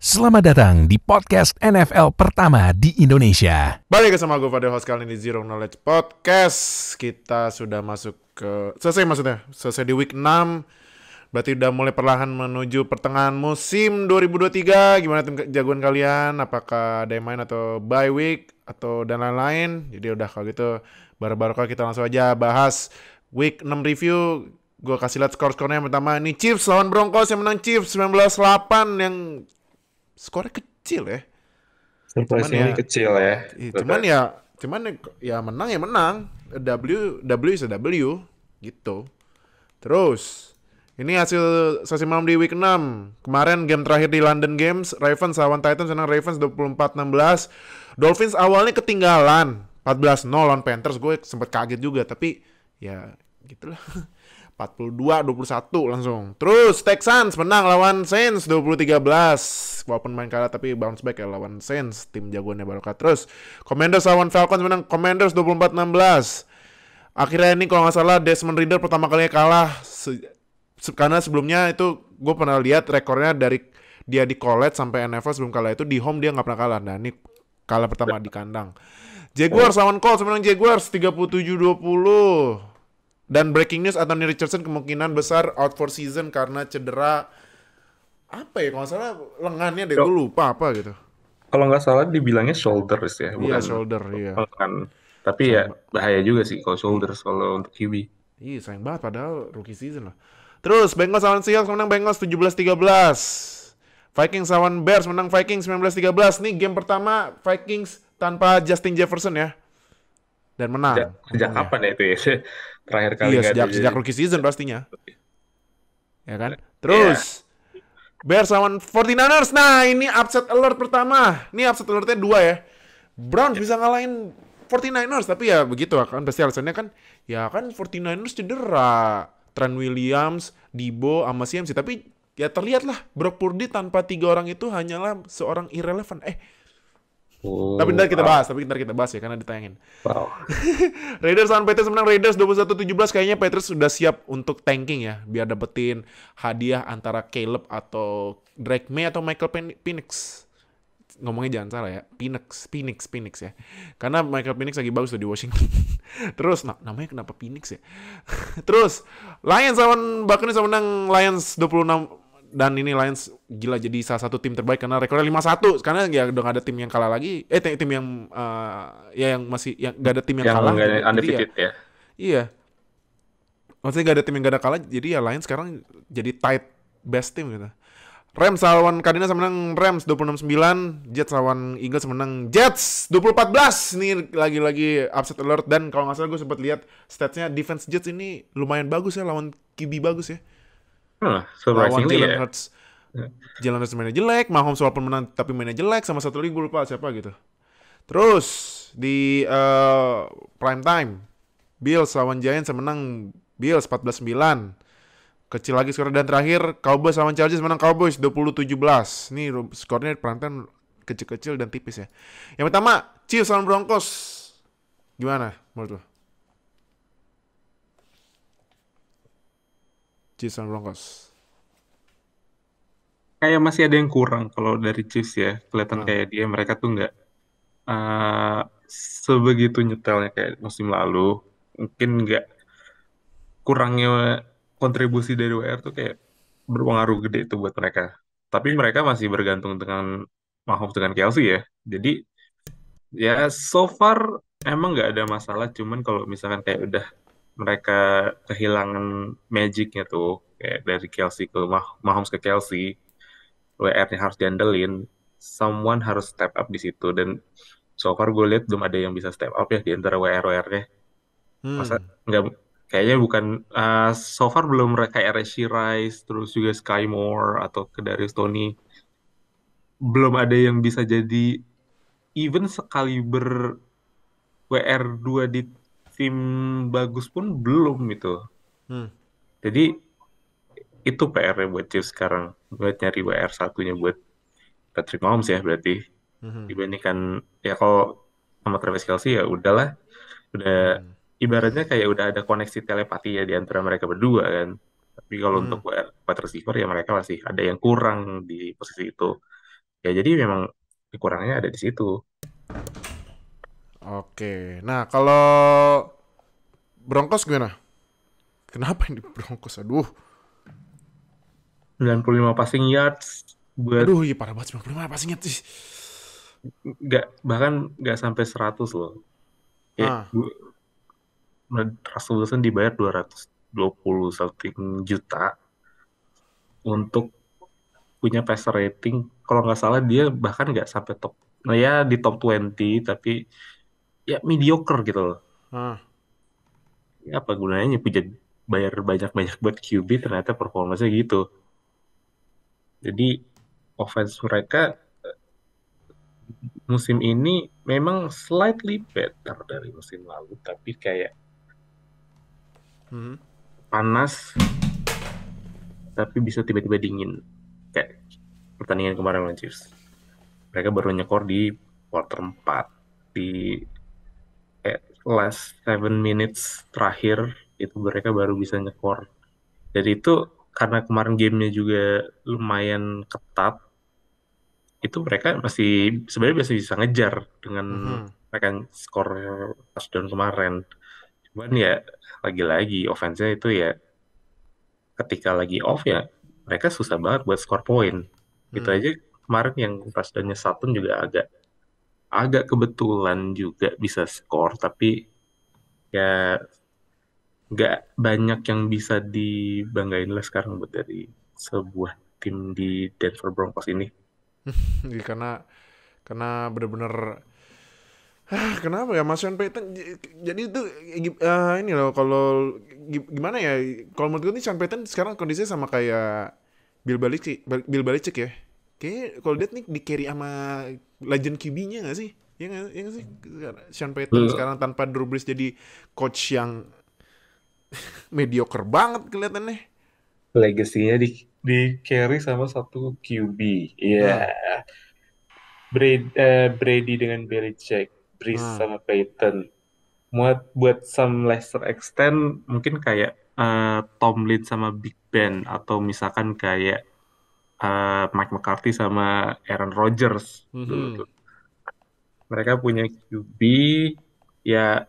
Selamat datang di podcast NFL pertama di Indonesia. Balik sama gue Fadil host kali ini di Zero Knowledge Podcast. Kita sudah masuk ke selesai di week 6. Berarti udah mulai perlahan menuju pertengahan musim 2023. Gimana tim jagoan kalian? Apakah ada yang main atau bye week atau dan lain-lain? Jadi udah kalau gitu baru-baru kita langsung aja bahas week 6 review. Gue kasih lihat skor-skornya. Yang pertama ini Chiefs lawan Broncos yang menang Chiefs 19-8 yang skornya kecil ya. Surprisingly kecil ya. Cuman ya menang. W is a W gitu. Terus ini hasil sesi malam di week 6. Kemarin game terakhir di London Games, Ravens lawan Titans, menang Ravens 24-16. Dolphins awalnya ketinggalan 14-0 lawan Panthers. Gue sempet kaget juga, tapi ya gitulah. 42-21 langsung. Terus Texans menang lawan Saints 20-13. Walaupun main kalah tapi bounce back ya lawan Saints, tim jagoannya Barokah. Terus Commanders lawan Falcons menang Commanders 24-16. Akhirnya ini kalau nggak salah Desmond Ridder pertama kalinya kalah karena sebelumnya itu gue pernah lihat rekornya dari dia di college sampai NFL sebelum kalah itu di home dia nggak pernah kalah. Nah ini kalah pertama di kandang. Jaguars lawan Colts menang Jaguars 37-20. Dan breaking news, Anthony Richardson kemungkinan besar out for season karena cedera apa ya, kalau nggak salah lengannya deh, gue lupa apa gitu. Kalau nggak salah dibilangnya shoulders ya, bukan shoulder, iya. lengan. Tapi ya bahaya juga sih kalau shoulders kalau untuk QB. Iya, sayang banget padahal rookie season lah. Terus Bengals lawan Seahawks menang Bengals 17-13. Vikings lawan Bears menang Vikings 19-13. Nih game pertama Vikings tanpa Justin Jefferson ya. Dan menang. Sejak kapan ya itu ya? Terakhir kali Iya, sejak rookie season pastinya. Ya kan? Terus Bears lawan 49ers. Nah, ini upset alert pertama. Ini upset alertnya 2 ya. Browns bisa ngalahin 49ers, tapi ya begitu kan. Pasti alasannya kan, ya kan 49ers cedera. Trent Williams, Debo, sama CMC. Tapi ya terlihat lah, Brock Purdy tanpa 3 orang itu hanyalah seorang irrelevant. Tapi ntar kita bahas ya, karena ditayangin. Wow. Raiders lawan Patriots menang Raiders 21-17. Kayaknya Patriots sudah siap untuk tanking ya, biar dapetin hadiah antara Caleb atau Drake May atau Michael Penix. Ngomongnya jangan salah ya, Penix ya. Karena Michael Penix lagi bagus tuh di Washington. Terus namanya kenapa Penix ya? Terus Lions lawan Buccaneers menang Lions 26. Dan ini Lions gila jadi salah satu tim terbaik karena rekornya 5-1. Karena ya udah gak ada tim yang kalah lagi. Tim yang yang masih yang gak ada tim yang kalah. Yang gitu. undefeated ya. Iya. Maksudnya gak ada tim yang gak ada kalah. Jadi ya Lions sekarang jadi tight best team gitu. Rams lawan Cardinals menang Rams 26-9. Jets lawan Eagles menang Jets 20-14. Ini lagi-lagi upset alert. Dan kalau gak salah gue sempat lihat statsnya defense Jets ini lumayan bagus ya lawan QB bagus ya. Lawan Jalen Hurts. Jalen Hurts mainnya jelek, Mahomes walaupun menang tapi mainnya jelek, sama satu lagi gue lupa siapa gitu. Terus di prime time Bills lawan Giants menang Bills 14-9. Kecil lagi skor, dan terakhir Cowboys lawan Chargers menang Cowboys 20-17. Ini skornya prime time kecil-kecil dan tipis ya. Yang pertama Chiefs lawan Broncos. Gimana menurut lo? Chiefs dan Broncos. Kayak masih ada yang kurang kalau dari Chiefs ya. Kelihatan kayak mereka tuh nggak sebegitu nyetelnya kayak musim lalu. Mungkin nggak, kurangnya kontribusi dari WR tuh kayak berpengaruh gede itu buat mereka. Tapi mereka masih bergantung dengan Mahomes dengan Kelsey ya. Jadi ya so far emang nggak ada masalah. Cuman kalau misalkan kayak udah mereka kehilangan magicnya tuh kayak dari Kelsey ke Mahomes ke Kelsey, WR-nya harus diandelin, someone harus step up di situ. Dan so far gue lihat belum ada yang bisa step up ya di antara WR-nya. Masa nggak, kayaknya bukan, so far belum kayak Rashee Rice terus juga Sky Moore atau Kadarius Toney, belum ada yang bisa jadi even sekaliber WR2 di tim bagus pun belum itu. Jadi itu PR-nya buat Chiefs sekarang, buat nyari WR satunya buat Patrick Mahomes ya berarti. Dibandingkan ya kalau sama Travis Kelce ya udahlah, udah ibaratnya kayak udah ada koneksi telepati ya di antara mereka berdua kan. Tapi kalau untuk wide receiver ya mereka masih ada yang kurang di posisi itu. Ya jadi memang kekurangannya ada di situ. Oke. Nah, kalau Broncos gimana? Kenapa ini Broncos? Aduh. 95 passing yards buat Aduh, iya parah banget 95 passing sih. nggak, bahkan nggak sampai 100 loh. Kayak Ah. Russell Wilson dibayar 220 something juta untuk punya passer rating. Kalau nggak salah dia bahkan nggak sampai top. Nah ya di top 20 tapi ya mediocre gitu loh. Ah. Ya apa gunanya punya bayar banyak-banyak buat QB ternyata performanya gitu. Jadi offense mereka musim ini memang slightly better dari musim lalu, tapi kayak Mhm. panas tapi bisa tiba-tiba dingin. Kayak pertandingan kemarin lawan Chiefs. Mereka baru nyekor di quarter 4 di last 7 minutes terakhir itu mereka baru bisa nyekor. Jadi itu karena kemarin gamenya juga lumayan ketat, itu mereka masih sebenarnya masih bisa ngejar dengan Mhm. mereka skor touchdown kemarin. Cuman ya lagi-lagi offense-nya itu ya ketika lagi off ya mereka susah banget buat skor poin. Itu Hmm. aja kemarin yang touchdown-nya Sutton juga agak agak kebetulan juga bisa skor tapi ya nggak banyak yang bisa dibanggain lah sekarang buat dari sebuah tim di Denver Broncos ini. Jadi karena bener-bener kenapa ya Mas Sean Payton jadi itu ini loh kalau gimana ya kalau menurut gue nih Sean Payton sekarang kondisinya sama kayak Bill Belichick ya. Kayaknya kalau lihat nih di carry sama legend QB-nya nggak sih? Ya nggak sih? Sean Payton L- sekarang tanpa Drew Brees jadi coach yang mediocre banget kelihatannya. Legasinya di carry sama satu QB. Iya, Nah, Brady dengan Belichick, Brees nah. sama Peyton. Buat some lesser extent mungkin kayak Tomlin sama Big Ben atau misalkan kayak Mike McCarthy sama Aaron Rodgers dulu Mhm. tuh. Mereka punya QB ya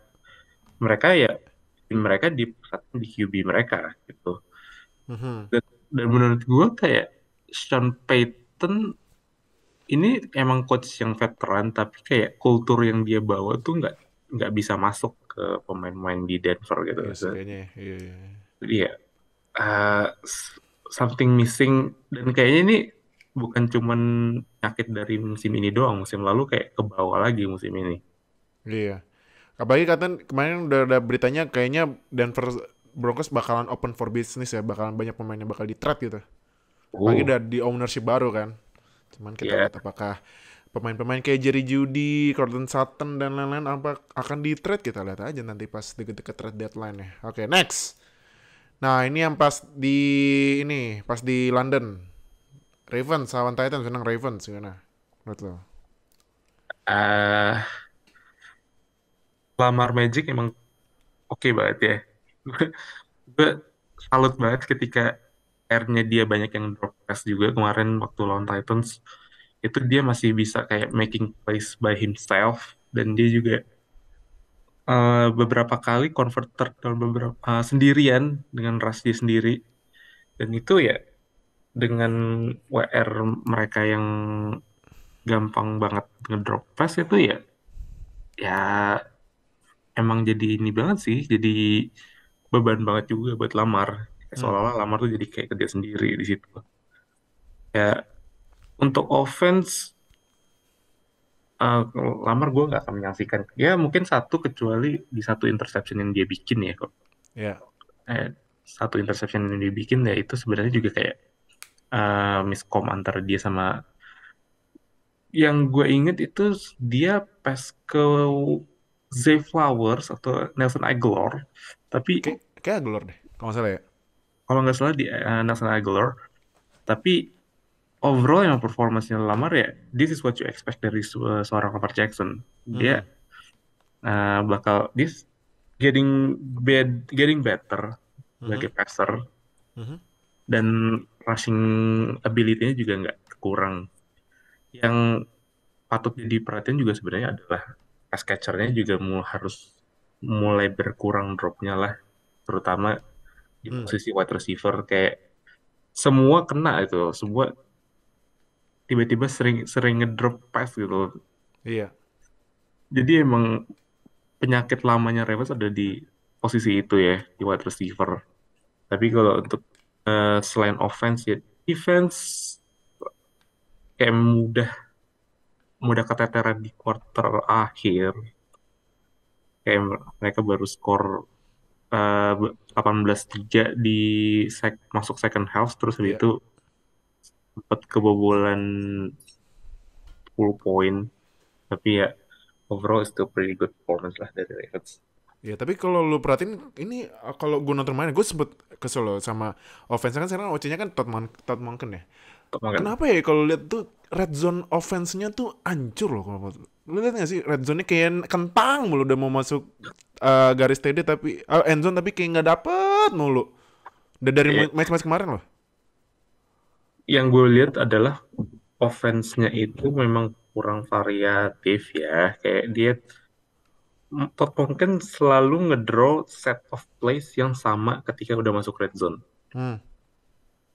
mereka ya tim mereka dipusatkan di QB mereka gitu. Mhm. Dan menurut gue kayak Sean Payton ini emang coach yang veteran tapi kayak kultur yang dia bawa tuh nggak bisa masuk ke pemain-pemain di Denver gitu. Iya sih kayaknya ya. Iya, iya. Jadi ya uh, something missing dan kayaknya ini bukan cuman nyakit dari musim ini doang, musim lalu kayak ke bawah lagi musim ini. Iya. Apalagi katanya kemarin udah ada beritanya kayaknya Denver Broncos bakalan open for business ya, bakalan banyak pemain yang bakal di trade gitu. Apalagi Uh, udah di ownership baru kan. Cuman kita ya lihat apakah pemain-pemain kayak Jerry Jeudy, Courtland Sutton dan lain-lain apa akan di trade, kita lihat aja nanti pas deket-deket trade deadline ya. Oke, next. Nah, ini yang pas di London. Ravens lawan Titans, menang Ravens gimana? Menurut lo? uh, Lamar Magic emang oke banget ya. Gue salut banget ketika akhirnya dia banyak yang drop pass juga kemarin waktu lawan Titans. Itu dia masih bisa kayak making plays by himself dan dia juga beberapa kali converter dalam beberapa sendirian dengan rush dia sendiri dan itu ya dengan WR mereka yang gampang banget ngedrop pass itu ya ya emang jadi ini banget sih jadi beban banget juga buat Lamar. Kayak Hmm. seolah-olah Lamar tuh jadi kayak kerja sendiri di situ ya untuk offense eh, Lamar gue nggak akan menyaksikan ya mungkin satu kecuali di satu interception yang dia bikin ya kok Ya. eh, satu interception yang dia bikin ya itu sebenarnya juga kayak miskom antara dia sama yang gue inget itu dia pas ke Zay Flowers atau Nelson Aguilar tapi Kayak Aguilar deh, kalau nggak salah ya. kalau nggak salah di Nelson Aguilar tapi overall yang performanya Lamar ya this is what you expect dari seorang Lamar Jackson dia Mhm. bakal this getting better Mhm. sebagai passer Mhm. dan rushing ability-nya juga nggak kurang Yang patut jadi perhatian juga sebenarnya adalah pass catcher-nya juga harus mulai berkurang dropnya lah, terutama di Hmm, posisi wide receiver. Kayak semua kena itu, semua tiba-tiba sering sering ngedrop pass gitu. iya. Jadi emang penyakit lamanya Ravens ada di posisi itu ya, di wide receiver. Tapi kalau untuk selain offense ya, defense kayak mudah mudah keteteran di quarter akhir. Kayak mereka baru skor 18-3 di masuk second half, terus habis Iya. itu sempat kebobolan 10 poin. Tapi ya overall still pretty good performance lah dari Ravens. Ya, tapi kalau lu perhatiin ini kalau gue nonton main, gue sempet kesel loh sama offense kan sekarang OC-nya kan Todd Monken ya. Untuk makan. Kenapa ya kalau lihat tuh red zone offense-nya tuh hancur loh kalau menurut lu. Lihat gak sih red zone-nya kayak kentang mulu udah mau masuk garis TD tapi end zone tapi kayak nggak dapet mulu. Udah dari Ya, match-match kemarin loh. yang gue lihat adalah offense-nya itu memang kurang variatif ya. Kayak dia Todd Monken selalu ngedraw set of plays yang sama ketika udah masuk red zone. Hmm.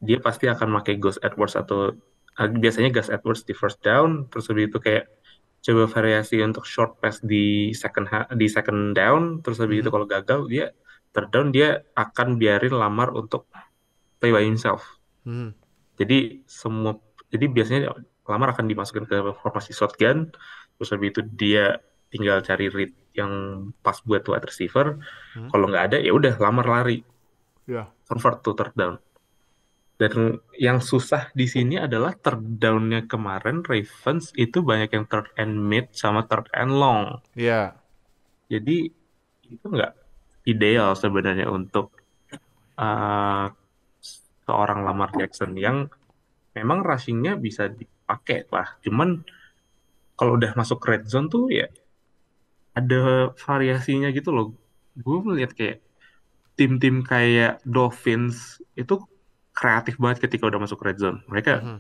Dia pasti akan pakai Gus Edwards atau biasanya Gus Edwards di first down, terus habis itu kayak coba variasi untuk short pass di second down, terus habis itu Mhm. kalau gagal dia third down dia akan biarin Lamar untuk play by himself. Mhm. Jadi semua jadi biasanya Lamar akan dimasukkan ke formasi shotgun, terus habis itu dia tinggal cari read yang pas buat wide receiver. Hmm. Kalau nggak ada ya udah Lamar lari Ya. convert to third down. Dan yang susah di sini adalah third down-nya kemarin Ravens itu banyak yang third and mid sama third and long. Ya. Jadi itu nggak ideal sebenarnya untuk uh, seorang Lamar Jackson yang memang rushing-nya bisa dipakai lah. Cuman kalau udah masuk red zone tuh ya ada variasinya gitu loh. Gue melihat kayak tim-tim kayak Dolphins itu kreatif banget ketika udah masuk red zone. Mereka Mhm.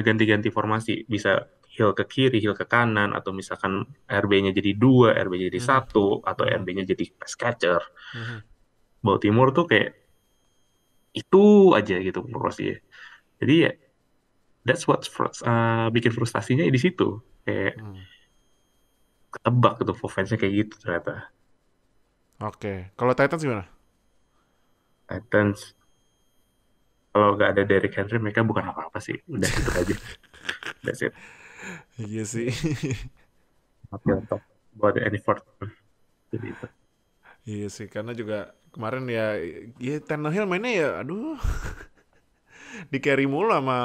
ganti-ganti formasi, bisa hill ke kiri, hill ke kanan, atau misalkan RB-nya jadi dua, RB-nya jadi Mhm. satu, atau Mhm. RB-nya jadi pass catcher. Mhm. Baltimore tuh kayak itu aja gitu formasi. Jadi ya that's what bikin frustasinya di situ. Kayak Hmm. ketebak gitu offense-nya kayak gitu ternyata. Oke. Kalau Titans gimana? Titans kalau nggak ada Derrick Henry mereka bukan apa-apa sih. Udah itu aja. That's it. Iya sih. Tapi untuk buat any effort. Jadi itu. Iya sih, karena juga kemarin ya Tannehill mainnya ya, aduh, di carry mulu sama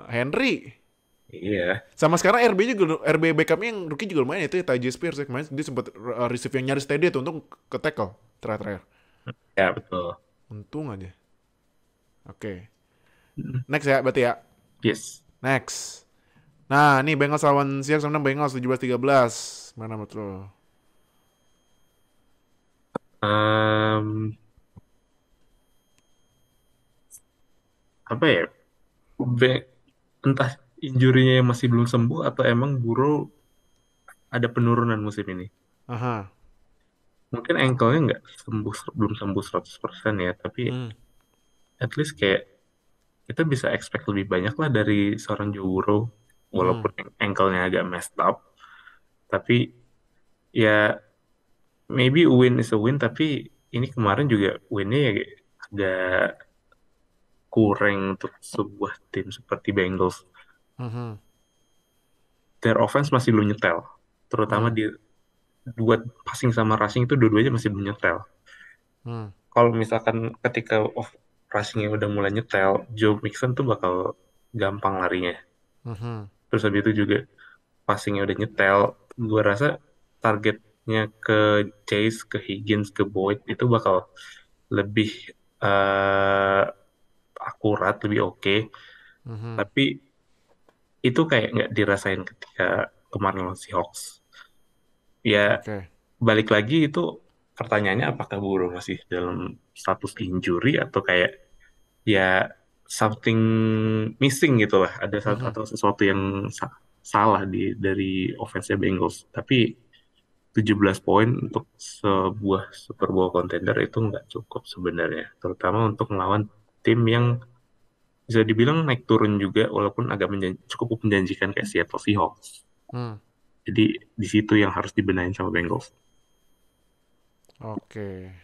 Henry. Iya, Sama sekarang juga RB backupnya yang rookie juga lumayan itu ya Tyjae Spears ya kemarin dia sempat receive yang nyaris TD tuh untuk ke tackle terakhir. ya betul. Untung aja. Oke. Mm. Next ya berarti ya. Yes. Next. Nah, nih Bengals lawan Seahawks menang Bengals 17-13. Mana menurut lo? Em, apa ya? Be- Entah injurinya yang masih belum sembuh atau emang Burrow ada penurunan musim ini. Aha. Mungkin ankle-nya nggak sembuh, belum sembuh 100% ya, tapi Hmm. at least kayak kita bisa expect lebih banyak lah dari seorang Joe Burrow. Hmm. Walaupun ankle-nya agak messed up, tapi ya maybe a win is a win, tapi ini kemarin juga win-nya ya agak kurang untuk sebuah tim seperti Bengals. Hmm. Their offense masih belum nyetel, terutama Hmm. di buat passing sama rushing itu dua-duanya masih belum nyetel. Hmm. Kalau misalkan ketika rushingnya udah mulai nyetel, Joe Mixon tuh bakal gampang larinya. Hmm. Terus habis itu juga passingnya udah nyetel, gue rasa targetnya ke Chase, ke Higgins, ke Boyd itu bakal lebih eh, akurat, lebih oke. Hmm. Tapi itu kayak nggak dirasain ketika kemarin lawan Seahawks. Ya Oke. balik lagi itu pertanyaannya apakah Burrow masih dalam status injury atau kayak ya something missing gitu lah, ada Mhm. atau sesuatu yang salah dari offense Bengals. Tapi 17 poin untuk sebuah Super Bowl contender itu nggak cukup sebenarnya, terutama untuk melawan tim yang bisa dibilang naik turun juga, walaupun agak cukup menjanjikan kayak Seattle Seahawks. Hmm. Jadi di situ yang harus dibenahin sama Bengals. Oke.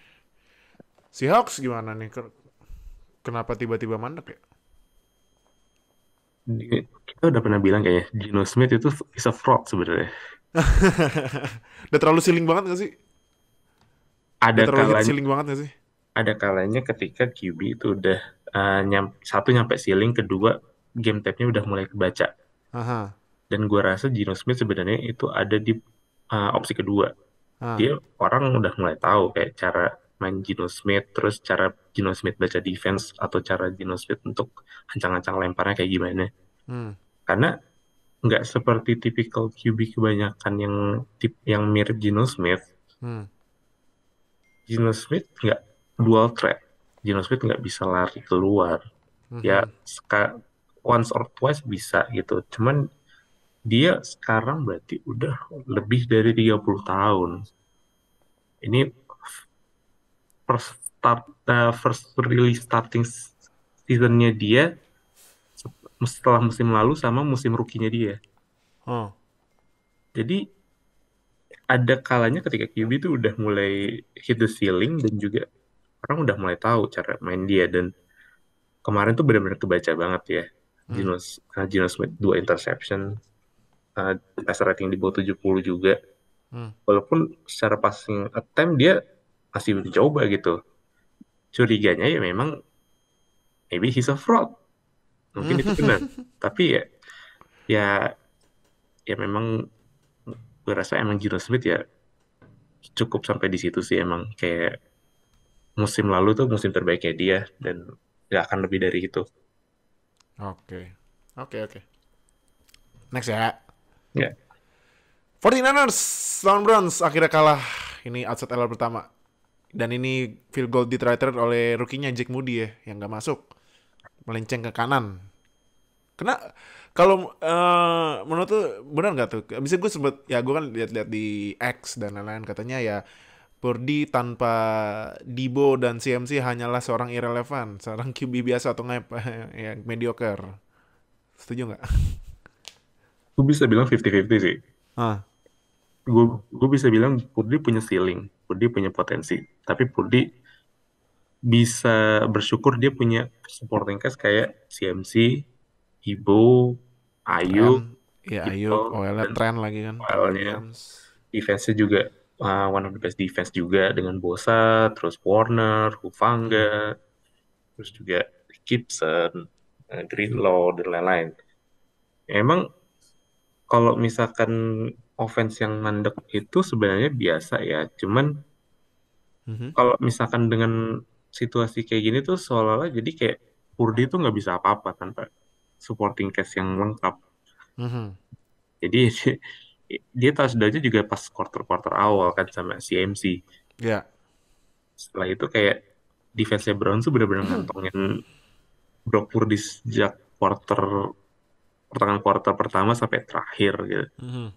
Seahawks gimana nih? Kenapa tiba-tiba mandek ya? Kita udah pernah bilang kayak Geno Smith itu is a fraud sebenarnya. Udah terlalu ceiling banget gak sih? Udah Ada terlalu hit kalanya, ceiling banget gak sih? ada kalanya ketika QB itu udah satu nyampe ceiling, kedua game tape-nya udah mulai kebaca. Aha. Dan gue rasa Geno Smith sebenarnya itu ada di opsi kedua. Ah. Dia orang udah mulai tahu kayak cara main Geno Smith, terus cara Geno Smith baca defense atau cara Geno Smith untuk ancang-ancang lemparnya kayak gimana. Hmm. Karena nggak seperti tipikal QB kebanyakan yang mirip Geno Smith. Hmm. Geno Smith nggak dual threat. Geno Smith nggak bisa lari keluar. Ya Mhm. once or twice bisa gitu. Cuman dia sekarang berarti udah lebih dari 30 tahun. Ini first really starting seasonnya dia setelah musim lalu sama musim rookie-nya dia. Oh. Jadi ada kalanya ketika QB itu udah mulai hit the ceiling dan juga orang udah mulai tahu cara main dia, dan kemarin tuh benar-benar kebaca banget ya. Hmm. Geno Smith 2 interception, passer rating di bawah 70 juga. Hmm. Walaupun secara passing attempt dia masih mencoba gitu. Curiganya ya memang maybe he's a fraud. Mungkin itu benar. Tapi ya ya memang gue rasa emang Geno Smith ya cukup sampai di situ sih, emang kayak musim lalu tuh musim terbaiknya dia dan gak akan lebih dari itu. Oke. Oke, oke. Next ya. Ya, 49ers lawan Browns akhirnya kalah. Ini outside LR pertama. Dan ini field goal diterator oleh rookie-nya Jake Moody ya, yang gak masuk. Melenceng ke kanan. Kena kalau menurut tuh benar nggak tuh? Bisa gue sebut ya, gue kan lihat-lihat di X dan lain-lain, katanya ya Purdy tanpa Debo dan CMC hanyalah seorang irrelevant, seorang QB biasa atau nggak yang mediocre. Setuju nggak? gue bisa bilang 50-50 sih. Ah. Gue bisa bilang Purdy punya ceiling, Purdy punya potensi, tapi Purdy bisa bersyukur dia punya supporting cast kayak CMC, Ibo, Ayuk, Trend, ya Kittle, Ayuk, OL dan trend lagi kan, Trent soalnya Williams. defense-nya juga one of the best defense juga dengan Bosa, terus Warner, Hufanga, Hmm. terus juga Gibson, Greenlaw, dan lain-lain. Emang kalau misalkan offense yang mandek itu sebenarnya biasa ya, cuman Mhm. kalau misalkan dengan situasi kayak gini tuh seolah-olah jadi kayak Purdy tuh nggak bisa apa-apa tanpa supporting cast yang lengkap. Mhm. Jadi dia touchdown-nya juga pas quarter-quarter awal kan sama CMC. Ya. Setelah itu kayak defense-nya Brown tuh benar-benar ngantongin Brock Purdy sejak pertengahan quarter pertama sampai terakhir gitu. Mhm.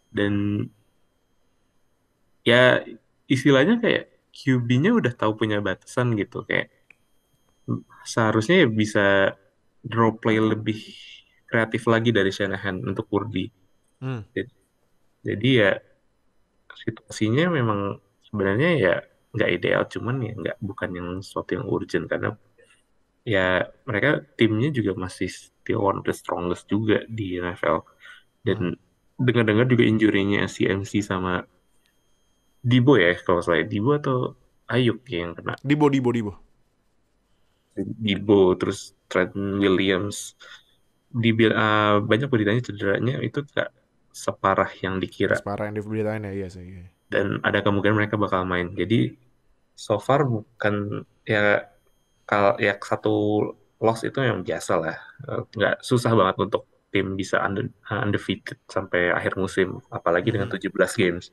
Dan ya istilahnya kayak QB-nya udah tahu punya batasan gitu, kayak seharusnya ya bisa draw play lebih kreatif lagi dari Shanahan untuk Purdy. Hmm. Jadi, jadi ya situasinya memang sebenarnya ya nggak ideal, cuman ya nggak, bukan yang sesuatu yang urgent karena ya mereka timnya juga masih still one of the strongest juga di NFL. Dan Hmm. dengar-dengar juga injury-nya CMC sama Dibo ya, kalau saya Dibo atau Ayuk ya yang kena. Dibo. Dibo terus Trent Williams banyak beritanya cederanya itu tak separah yang Gak dikira, separah yang diberitain ya, iya sih. Iya. dan ada kemungkinan mereka bakal main. Jadi so far bukan ya, ya satu loss itu yang biasa lah. Nggak susah banget untuk tim bisa undefeated sampai akhir musim, apalagi dengan Mhm. 17 games.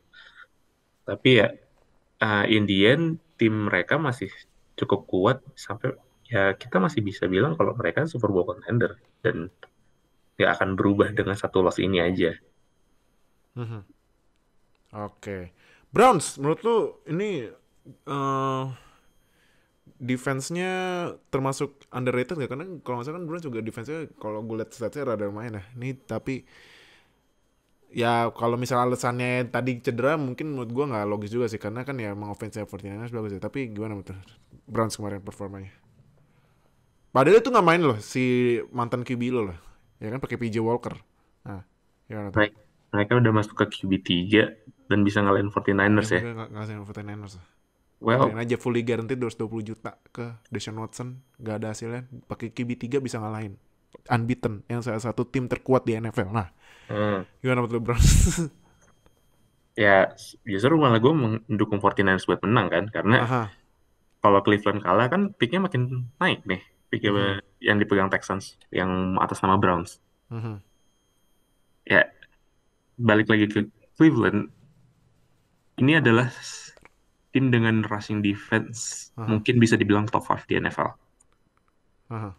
Tapi ya in the end tim mereka masih cukup kuat sampai ya kita masih bisa bilang kalau mereka Super Bowl contender dan nggak akan berubah dengan satu loss ini aja. Mhm. Oke. Browns, menurut lu ini eh defense-nya termasuk underrated gak? Karena kalau nggak salah kan Browns juga defense-nya kalau gue lihat stats-nya rada lumayan ya. Ini tapi ya kalau misalnya alasannya tadi cedera mungkin menurut gue nggak logis juga sih. Karena kan ya emang offense-nya 49ers bagus ya. Tapi gimana menurut lu? Browns kemarin performanya? Padahal itu nggak main loh si mantan QB lo lah. Ya kan pakai PJ Walker. Nah, gimana tuh? Mereka, mereka udah masuk ke QB 3 dan bisa ngalahin 49ers Ya ya. mereka nggak ngasih 49ers lah. Bayangin Well, aja fully guaranteed 220 juta ke Deshaun Watson. Gak ada hasilnya. Pakai QB 3 bisa ngalahin. Unbeaten. Yang salah satu tim terkuat di NFL. Nah, hmm, gimana menurut lu, Browns? ya justru malah gue mendukung 49ers buat menang kan. Karena Aha. kalau Cleveland kalah kan picknya makin naik nih. Picknya Mhm. yang dipegang Texans yang atas nama Browns. Mhm. Ya balik lagi ke Cleveland, ini adalah tim dengan rushing defense Aha. mungkin bisa dibilang top 5 di NFL. Aha.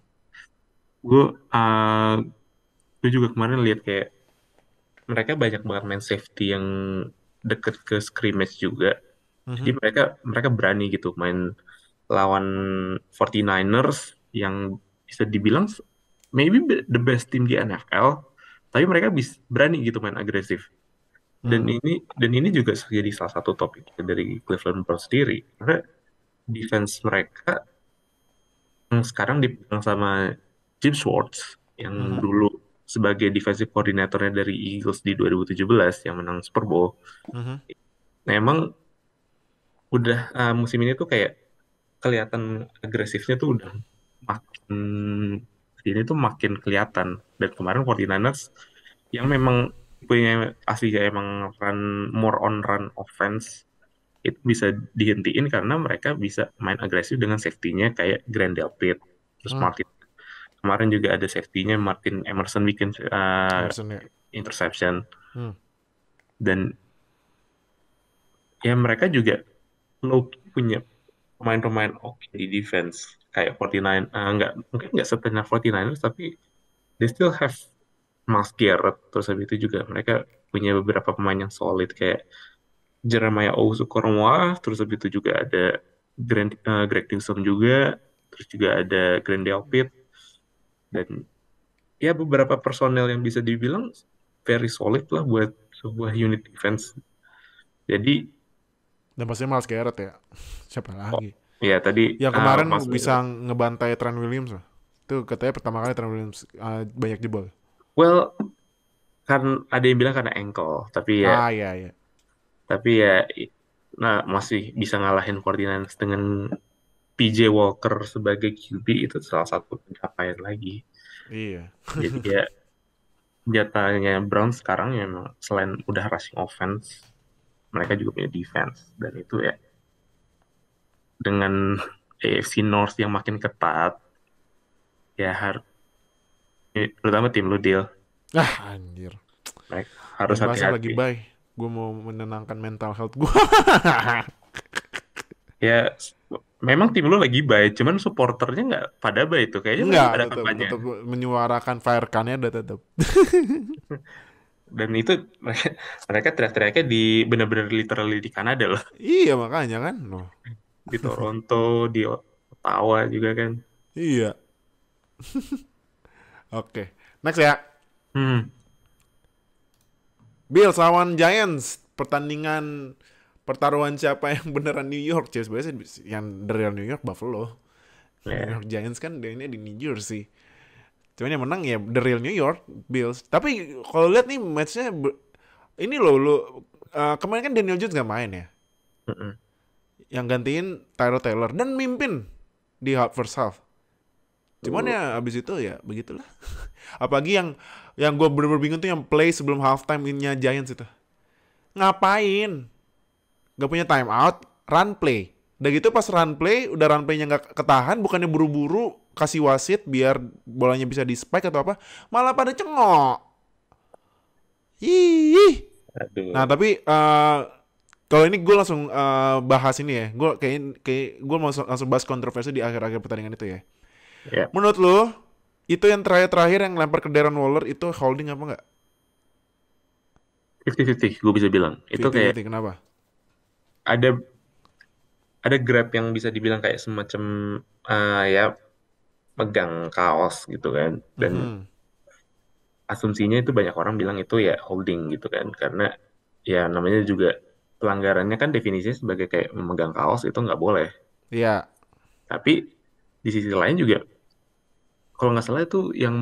Gue uh, gue juga kemarin lihat kayak mereka banyak banget main safety yang deket ke scrimmage juga. Jadi Mhm. mereka mereka berani gitu main lawan 49ers yang bisa dibilang maybe the best team di NFL, tapi mereka berani gitu main agresif. Dan Mhm. ini juga jadi salah satu topik dari Cleveland Browns sendiri. Karena defense mereka yang sekarang dipegang sama Jim Schwartz yang Mhm. dulu sebagai defensive coordinatornya dari Eagles di 2017 yang menang Super Bowl. Mhm. Nah, emang udah musim ini tuh kayak kelihatan agresifnya tuh udah makin ini tuh makin kelihatan. Dan kemarin 49ers yang memang punya aslinya emang more on run offense itu bisa dihentiin karena mereka bisa main agresif dengan safety-nya kayak Grandel Pitt, terus Mhm. Martin. Kemarin juga ada safety-nya Martin Emerson bikin Emerson ya. interception Hmm. dan ya mereka juga low punya pemain-pemain oke di defense kayak 49 nggak mungkin nggak setenang 49ers tapi they still have Myles Garrett terus habis itu juga mereka punya beberapa pemain yang solid kayak Jeremiah Owusu-Koramoah terus habis itu juga ada Greg Newsome juga terus juga ada Grandel Pitt dan ya beberapa personel yang bisa dibilang very solid lah buat sebuah unit defense. Jadi Dan pastinya Miles Garrett ya. Siapa oh, lagi? ya tadi Yang kemarin Mas bisa ngebantai Trent Williams lah. Itu katanya pertama kali Trent Williams banyak jebol. well kan ada yang bilang karena ankle Ah, iya iya. tapi ya nah masih bisa ngalahin 49ers dengan PJ Walker sebagai QB itu salah satu pencapaian lagi. Iya. Jadi ya jatahnya Brown sekarang ya memang selain udah rushing offense, mereka juga punya defense dan itu ya dengan AFC North yang makin ketat ya harus terutama tim lu deal Ah, anjir. mereka harus Jangan bahasnya lagi hati-hati. bye. Gue mau menenangkan mental health gue. Ya memang tim lu lagi baik, cuman supporternya nggak pada baik itu kayaknya mereka Enggak, nggak ada tetap kampanye. tetap menyuarakan fire can-nya udah tetap. Dan itu mereka mereka teriak-teriaknya di benar-benar literally di Kanada loh, Iya makanya kan. Loh. di Toronto, di Ottawa juga kan. Iya. Oke. Next ya. Hmm, Bills lawan Giants. Pertandingan pertaruhan siapa yang beneran New York, Chase. Biasanya yang the real New York Buffalo. New ya. York Giants kan dia ini di New Jersey. Cuman yang menang ya the real New York Bills. Tapi kalau lihat nih matchnya ini loh kemarin kan Daniel Jones gak main ya. Mm-mm. Yang gantiin Tyrod Taylor dan mimpin di first half. Cuman Tuh, ya abis itu ya begitulah. Apalagi yang gue bener-bener bingung tuh yang play sebelum halftime-nya Giants itu. Ngapain? Gak punya time out, run play. Udah gitu pas run play, udah run playnya gak ketahan, bukannya buru-buru kasih wasit biar bolanya bisa di spike atau apa, malah pada cengok. Ih. Nah aduh. tapi kalau ini gue langsung bahas ini ya. Gue kayak gue mau langsung bahas kontroversi di akhir-akhir pertandingan itu ya. Ya, Menurut lu, itu yang terakhir yang lempar ke Darren Waller itu holding apa enggak? 50-50 gue bisa bilang. Itu kayak 50-50, kenapa? ada ada grab yang bisa dibilang kayak semacam ya megang kaos gitu kan. Dan Mhm. asumsinya itu banyak orang bilang itu ya holding gitu kan. Karena ya namanya juga pelanggarannya kan definisinya sebagai kayak memegang kaos itu nggak boleh. Iya, Tapi di sisi lain juga kalau nggak salah itu yang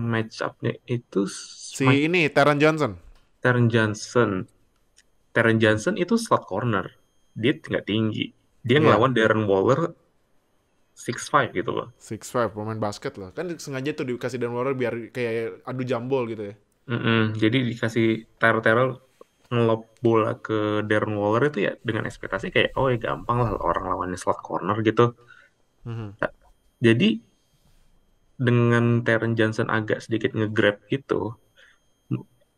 match up-nya itu si ini Taron Johnson. Terren Johnson. Terren Johnson itu slot corner. Dia nggak tinggi. Dia Iya, ngelawan Darren Waller 6'5 gitu loh. 6'5 pemain basket loh. Kan sengaja tuh dikasih Darren Waller biar kayak adu jambol gitu ya. Jadi dikasih teror-teror ngelob bola ke Darren Waller itu ya dengan ekspektasi kayak oh ya gampang lah orang lawannya slot corner gitu. Mhm. Nah, jadi dengan Terren Johnson agak sedikit nge-grab gitu,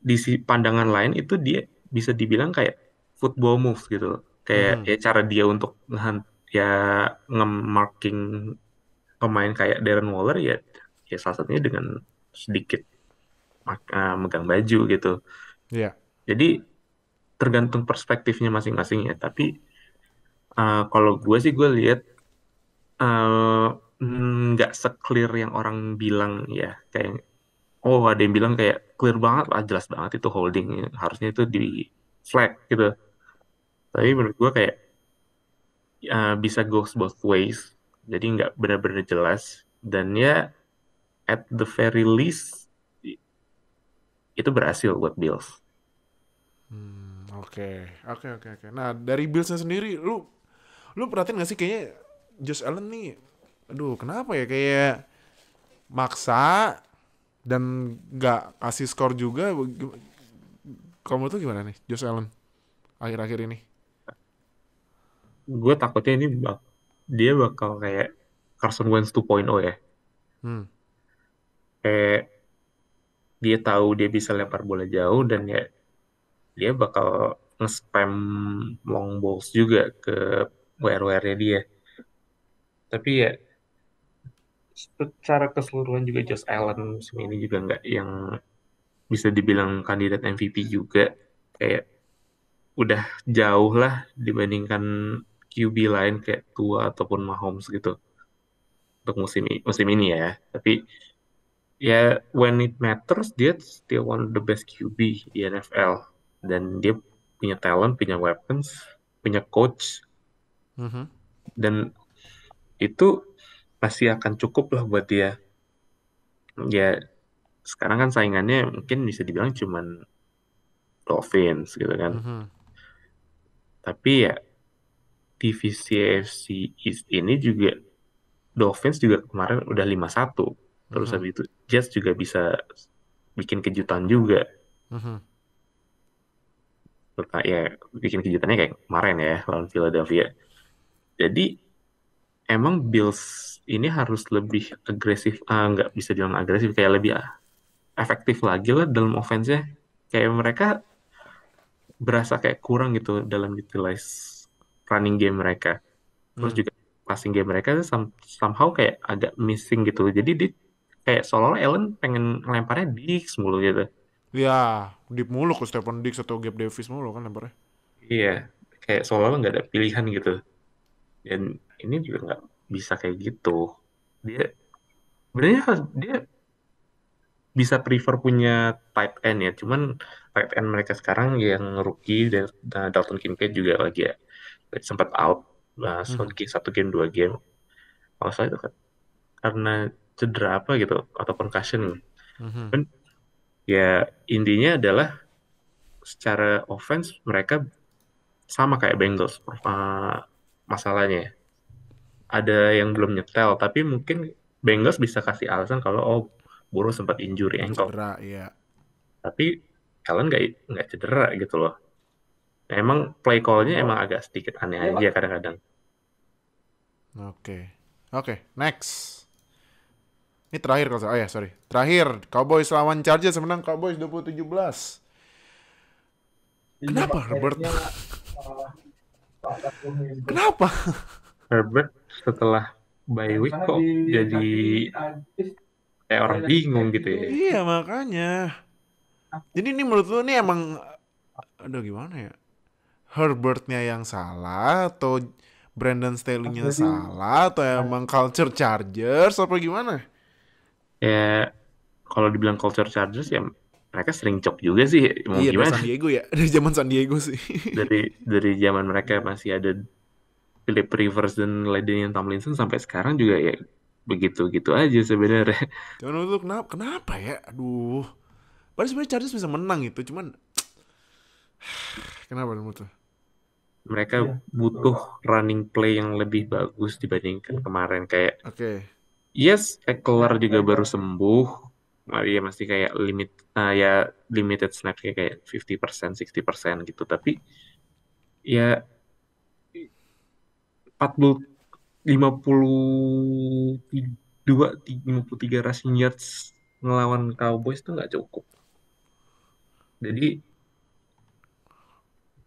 di pandangan lain itu dia bisa dibilang kayak football moves gitu loh. Kayak Mhm. ya cara dia untuk ya nge-marking pemain kayak Darren Waller ya ya salah satunya dengan sedikit megang baju gitu. Iya. Jadi tergantung perspektifnya masing-masing ya. Tapi kalau gue lihat eh, nggak se-clear yang orang bilang ya. Kayak oh ada yang bilang kayak clear banget, jelas banget itu holding, harusnya itu di flag gitu. Tapi Mhm. menurut gue kayak bisa goes both ways. Jadi nggak benar-benar jelas. Dan ya at the very least itu berhasil buat Bills. Oke, oke, oke, oke. Nah, dari Billsnya sendiri, lu perhatiin gak sih kayaknya Josh Allen nih, aduh, kenapa ya kayak maksa dan nggak kasih skor juga. Kamu tuh gimana nih, Josh Allen akhir-akhir ini? Gue takutnya ini dia bakal kayak Carson Wentz 2.0 ya. Hmm. Kayak dia tahu dia bisa lempar bola jauh dan ya dia bakal nge-spam long balls juga ke WR-WR-nya dia. Tapi ya secara keseluruhan juga Josh Allen musim ini juga nggak yang bisa dibilang kandidat MVP juga. Kayak udah jauh lah dibandingkan QB lain kayak Tua ataupun Mahomes gitu untuk musim ini ya. Tapi ya when it matters dia still one of the best QB di NFL dan dia punya talent, punya weapons, punya coach Mhm. dan itu pasti akan cukup lah buat dia. Ya sekarang kan saingannya mungkin bisa dibilang cuman Dolphins gitu kan. Mhm. Tapi ya divisi AFC East ini juga Dolphins juga kemarin udah 5-1. Terus Mhm. habis itu Jets juga bisa bikin kejutan juga. Mhm. Ya bikin kejutannya kayak kemarin ya lawan Philadelphia. Jadi emang Bills ini harus lebih agresif, nggak bisa bilang agresif, kayak lebih efektif lagi lah dalam offense-nya. Kayak mereka berasa kayak kurang gitu dalam utilize running game mereka. Terus Hmm. juga passing game mereka tuh somehow kayak agak missing gitu. Jadi di kayak seolah-olah Allen pengen ngelemparnya Diggs mulu gitu. Ya, deep mulu ke Stephen Diggs atau Gabe Davis mulu kan lemparnya. Iya, kayak seolah-olah nggak ada pilihan gitu. Dan ini juga nggak bisa kayak gitu. Dia sebenarnya dia bisa prefer punya tight end ya. Cuman tight end mereka sekarang yang rookie dan Dalton Kincaid juga lagi ya sempat out Mhm. satu game dua game. Kalau saya itu kan karena cedera apa gitu atau concussion. Mhm. Cuman ya intinya adalah secara offense mereka sama kayak Bengals masalahnya. Ada yang belum nyetel tapi mungkin Bengals bisa kasih alasan kalau oh Burrow sempat injury ankle. Cedera, iya. Tapi Allen nggak cedera gitu loh. Nah, emang play call-nya emang agak sedikit aneh aja kadang-kadang. Oke. Oke, next. Ini terakhir kalau oh ya, sorry. Terakhir, Cowboys lawan Chargers menang Cowboys 2017. Kenapa Herbert? Kenapa? Herbert setelah bye week kok jadi kayak orang bingung gitu ya. Iya makanya. Jadi ini menurut lu nih emang, aduh gimana ya? Herbertnya yang salah atau Brandon Staley-nya salah atau emang culture Chargers apa gimana? Ya kalau dibilang culture Chargers ya mereka sering cop juga sih. Mau Iya dari gimana? San Diego ya, dari zaman San Diego sih. Dari zaman mereka masih ada Philip Rivers dan LaDainian Tomlinson sampai sekarang juga ya begitu-gitu aja sebenarnya. Cuman menurut lu kenapa ya? Aduh. Padahal sebenarnya Chargers bisa menang itu, cuman kenapa menurut lu? Mereka butuh running play yang lebih bagus dibandingkan kemarin. Kayak Oke. yes, Eckler juga baru sembuh. Ya masih kayak ya limited snap kayak 50%, 60% gitu. Tapi ya 40 52 53 rushing yards ngelawan Cowboys itu nggak cukup. Jadi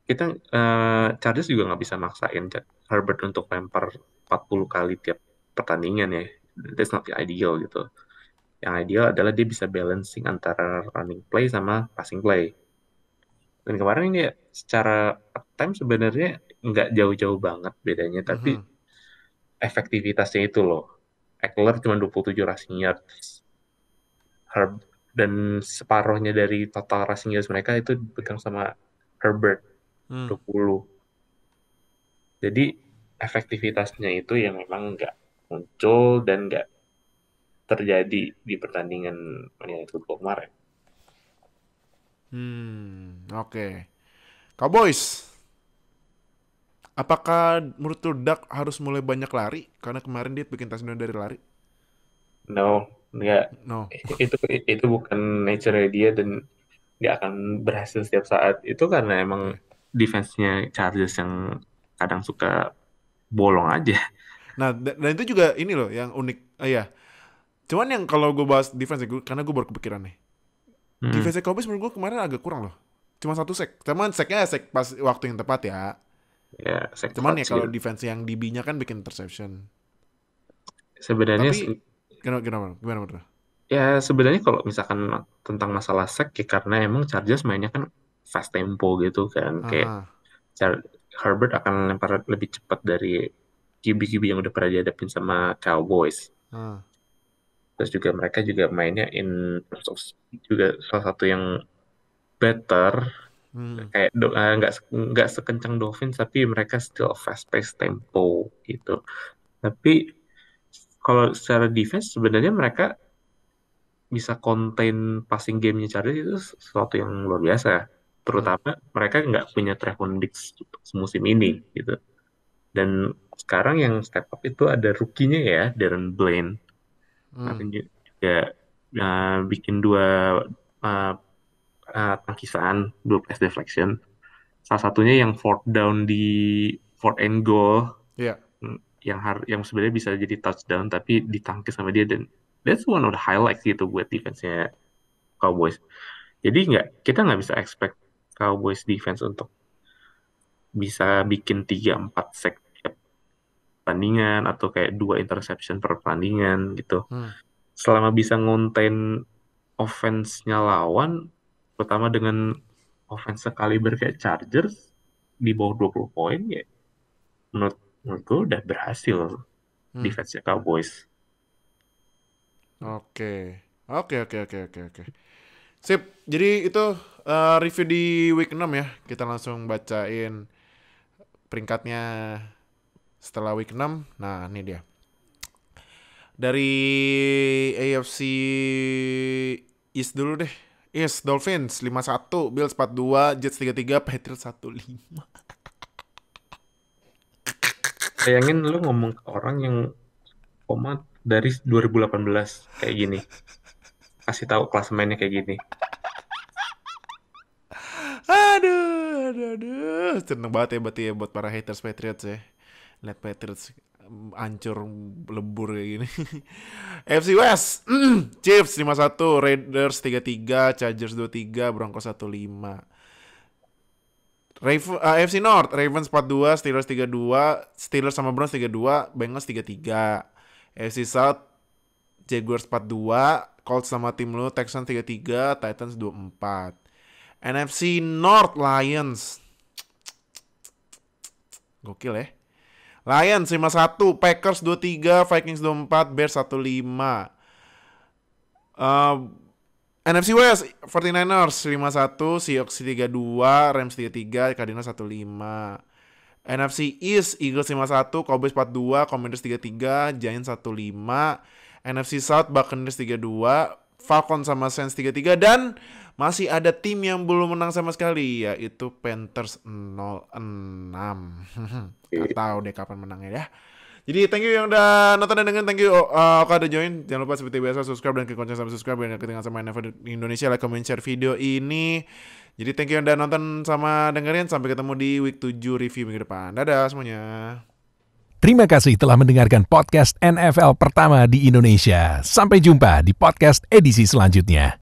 kita Chargers juga nggak bisa maksain Herbert untuk lempar 40 kali tiap pertandingan ya. That's not the ideal gitu. Yang ideal adalah dia bisa balancing antara running play sama passing play. Dan kemarin ini ya, secara time sebenarnya nggak jauh-jauh banget bedanya, tapi Mhm. efektivitasnya itu loh. Eckler cuma 27 rushing yards. Herb dan separuhnya dari total rushing yards mereka itu dipegang sama Herbert Hmm. 20. Jadi efektivitasnya itu yang memang nggak muncul dan nggak terjadi di pertandingan Monday Night Football kemarin. Oke. Cowboys. Apakah menurut lu Dak harus mulai banyak lari? Karena kemarin dia bikin touchdown dari lari. No, nggak. No. Itu itu bukan nature dia dan nggak akan berhasil setiap saat. Itu karena emang Oke. defense-nya Chargers yang kadang suka bolong aja. Nah, dan itu juga ini loh yang unik. Iya. Cuman yang kalau gue bahas defense ya, karena gue baru kepikiran nih. Hmm, Defense Cowboys menurut gue kemarin agak kurang loh. Cuma satu sack. Cuman sacknya sack pas waktu yang tepat ya. ya sack Cuman ya clutch kalau gitu. defense yang DB-nya kan bikin interception. Sebenarnya Tapi gimana menurut lo? ya sebenarnya kalau misalkan tentang masalah sack ya karena emang Chargers mainnya kan fast tempo gitu kan kayak Aha. Herbert akan lempar lebih cepat dari QB-QB yang udah pernah dihadapin sama Cowboys. Ah. Terus juga mereka juga mainnya in terms of speed juga salah satu yang better Hmm. kayak nggak sekencang Dolphins tapi mereka still fast pace tempo gitu. Tapi kalau secara defense sebenarnya mereka bisa contain passing game-nya Chargers itu sesuatu yang luar biasa. Hmm. Terutama mereka nggak punya Trevon Diggs musim ini gitu. Dan sekarang yang step up itu ada rookie-nya ya, Darren Blaine. Hmm. Kemarin juga bikin dua uh, tangkisan, dua pass deflection. Salah satunya yang fourth down di fourth and goal, Iya. yang sebenarnya bisa jadi touchdown tapi ditangkis sama dia dan that's one of the highlights gitu buat defense-nya Cowboys. Jadi kita nggak bisa expect Cowboys defense untuk bisa bikin 3-4 sack tiap pertandingan atau kayak 2 interception per pertandingan gitu. Hmm. Selama bisa ngontain offense-nya lawan, terutama dengan offense sekaliber kayak Chargers di bawah 20 poin ya menurut menurut gue udah berhasil Hmm. defense-nya Cowboys. Oke. Oke. Sip. Jadi itu review di week 6 ya. Kita langsung bacain peringkatnya setelah week 6. Nah, ini dia. Dari AFC East dulu deh. East Dolphins 5-1, Bills 4-2, Jets 3-3, Patriots 1-5. Bayangin lu ngomong ke orang yang koma dari 2018 kayak gini, kasih tahu klasemennya kayak gini. Aduh. Seneng banget ya berarti ya buat para haters Patriots ya. Lihat Patriots hancur lebur kayak gini. AFC West, Chiefs 5-1, Raiders 3-3, Chargers 2-3, Broncos 1-5. AFC North, Ravens 4-2, Steelers 3-2, Steelers sama Browns 3-2, Bengals 3-3. AFC South Jaguars 42, Colts sama tim lu Texans 33, Titans 24. NFC North Lions. Gokil ya. Lions 51, Packers 23, Vikings 24, Bears 15. NFC West 49ers 51, Seahawks 32, Rams 33, Cardinals 15. NFC East Eagles 51, Cowboys 42, Commanders 33, Giants 15. NFC South Buccaneers 32, Falcons sama Saints 33, dan masih ada tim yang belum menang sama sekali, yaitu Panthers 06. Gak tahu deh kapan menangnya ya. Jadi thank you yang udah nonton dan dengerin. Thank you Oka udah join. Jangan lupa seperti biasa subscribe dan klik lonceng sampai subscribe biar ketinggalan sama NFL di Indonesia. Like, comment, share video ini. Jadi thank you yang udah nonton sama dengerin. Sampai ketemu di week 7 review minggu depan. Dadah semuanya. Terima kasih telah mendengarkan podcast NFL pertama di Indonesia. Sampai jumpa di podcast edisi selanjutnya.